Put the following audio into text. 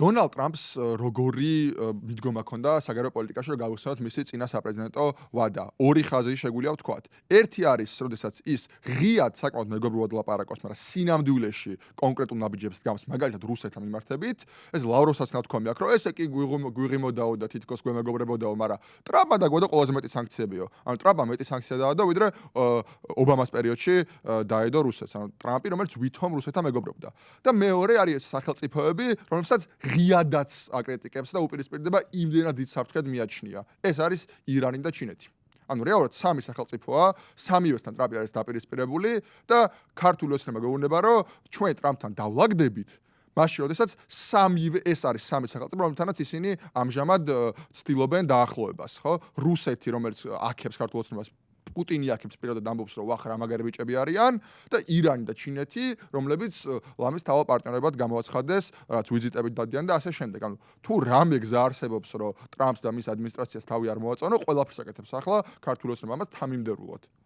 დონალდ ტრამპს როგორი მიდგომა ჰქონდა საგარეო პოლიტიკაში, რომ გავიხსენოთ მისი წინა საპრეზიდენტო ვადა. ორი ხაზი შეგვიძლია ვთქვათ. ერთი არის, როდესაც ის ღიად საკმაოდ მეგობრულად ლაპარაკობს, მაგრამ სინამდვილეში კონკრეტულ ნაბიჯებს გავს, მაგალითად რუსეთთან მიმართებით. ეს ლავროვსაც ნათქვამი აქვს, რომ ესე კი გვიღიმოდაო და თითქოს გვემეგობრებოდაო, მაგრამ ტრამპმა დაგვადა ყველაზე მეტი სანქციებიო. ანუ ტრამპმა მეტი სანქცია დაადო, ვიდრე ობამას პერიოდში დაედო რუსეთს. ანუ ტრამპი, რომელიც ვითომ რუსეთთან მეგობრობდა. და მეორე არის სახელმწიფოები, რომელსაც ღიადაც აკრიტიკებს და უპირისპირდება იმდენად დიდ საფრთხედ მიაჩნია. ეს არის ირანი და ჩინეთი. ანუ რეალურად სამი სახელმწიფოა, სამივესთან ტრამპი არის დაპირისპირებული და ქართული ოცნება გვეუბნება, რომ ჩვენ ტრამპთან დავლაგდებით, მაშინ როდესაც ეს არის სამი სახელმწიფო, რომელთანაც ისინი ამჟამად ცდილობენ დაახლოებას, ხო? რუსეთი, რომელიც აქებს ქართულ ოცნებას პუტინი აქებს პირადად ამბობს, რომ ვახ რა მაგარი ბიჭები არიან და ირანი და ჩინეთი, რომლებიც ლამის თავად პარტნიორებად გამოაცხადეს, რაც ვიზიტებით დადიან და ასე შემდეგ. ანუ თუ რამე გზა არსებობს, რომ ტრამპს და მის ადმინისტრაციას თავი არ მოაწონო, ყველაფერს აკეთებს ახლა ქართული ოცნება ამას თანმიმდევრულად.